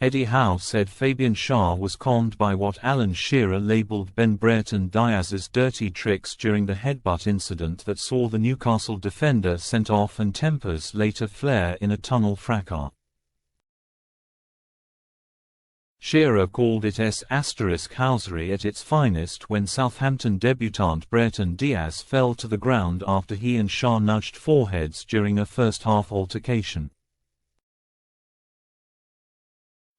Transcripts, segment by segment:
Eddie Howe said Fabian Schar was conned by what Alan Shearer labelled Ben Brereton Diaz's dirty tricks during the headbutt incident that saw the Newcastle defender sent off and tempers later flare in a tunnel fracas. Shearer called it **housery at its finest when Southampton debutant Brereton Diaz fell to the ground after he and Schar nudged foreheads during a first-half altercation.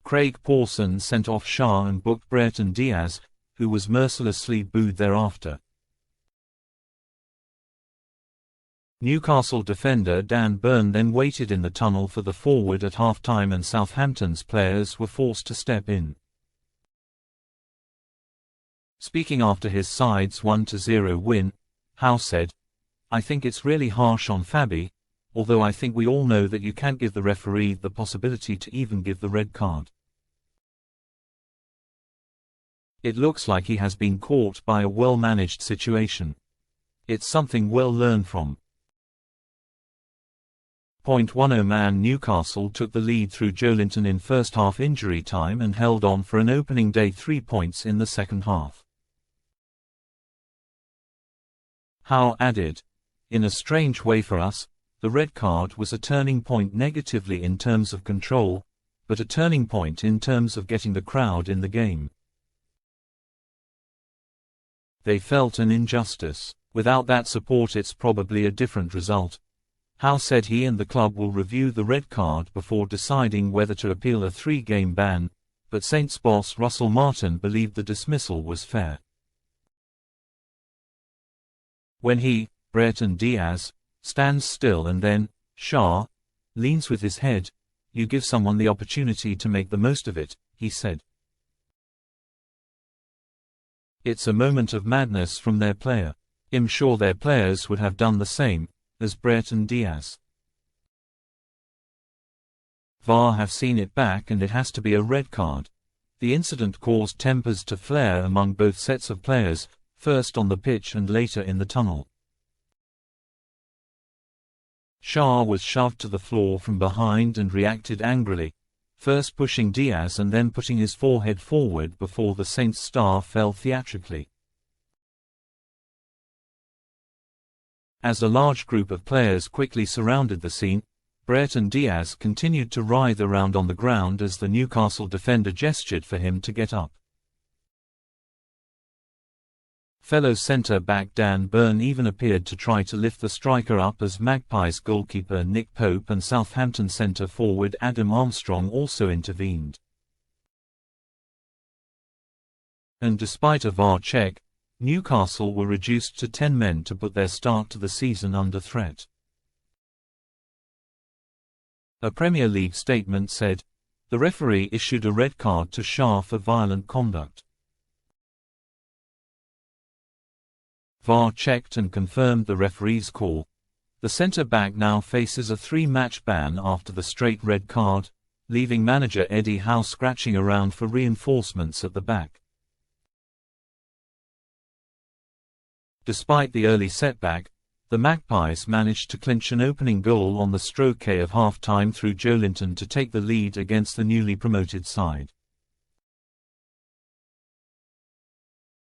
Craig Pawson sent off Schar and booked Brereton Diaz, who was mercilessly booed thereafter. Newcastle defender Dan Burn then waited in the tunnel for the forward at half-time and Southampton's players were forced to step in. Speaking after his side's 1-0 win, Howe said, "I think it's really harsh on Fabi, although I think we all know that you can't give the referee the possibility to even give the red card. It looks like he has been caught by a well-managed situation. It's something well learned from." 1-0 man Newcastle took the lead through Joelinton in first-half injury time and held on for an opening day 3 points in the second half. Howe added, "In a strange way for us, the red card was a turning point negatively in terms of control, but a turning point in terms of getting the crowd in the game. They felt an injustice. Without that support it's probably a different result." Howe said he and the club will review the red card before deciding whether to appeal a 3-game ban, but Saints boss Russell Martin believed the dismissal was fair. When he, Brereton Diaz, stands still and then, Schar, leans with his head, you give someone the opportunity to make the most of it, he said. It's a moment of madness from their player. I'm sure their players would have done the same, as Brereton Diaz. VAR have seen it back and it has to be a red card. The incident caused tempers to flare among both sets of players, first on the pitch and later in the tunnel. Schar was shoved to the floor from behind and reacted angrily, first pushing Diaz and then putting his forehead forward before the Saints star fell theatrically. As a large group of players quickly surrounded the scene, Brereton Diaz continued to writhe around on the ground as the Newcastle defender gestured for him to get up. Fellow centre-back Dan Burn even appeared to try to lift the striker up as Magpies goalkeeper Nick Pope and Southampton centre-forward Adam Armstrong also intervened. And despite a VAR check, Newcastle were reduced to 10 men to put their start to the season under threat. A Premier League statement said, "The referee issued a red card to Schar for violent conduct. VAR checked and confirmed the referee's call. The centre-back now faces a 3-match ban after the straight red card, leaving manager Eddie Howe scratching around for reinforcements at the back." Despite the early setback, the Magpies managed to clinch an opening goal on the stroke of half-time through Joelinton to take the lead against the newly promoted side.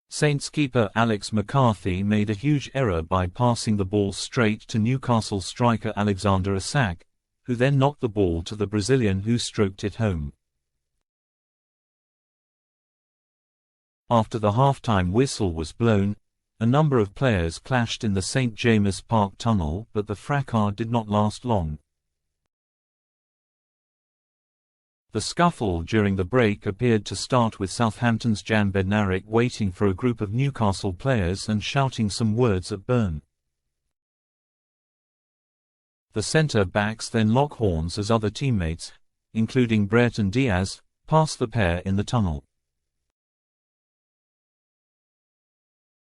Saints keeper Alex McCarthy made a huge error by passing the ball straight to Newcastle striker Alexander Isak, who then knocked the ball to the Brazilian who stroked it home. After the half-time whistle was blown, a number of players clashed in the St James Park tunnel, but the fracas did not last long. The scuffle during the break appeared to start with Southampton's Jan Bednarik waiting for a group of Newcastle players and shouting some words at Burn. The centre-backs then lock horns as other teammates, including Brereton Diaz, passed the pair in the tunnel.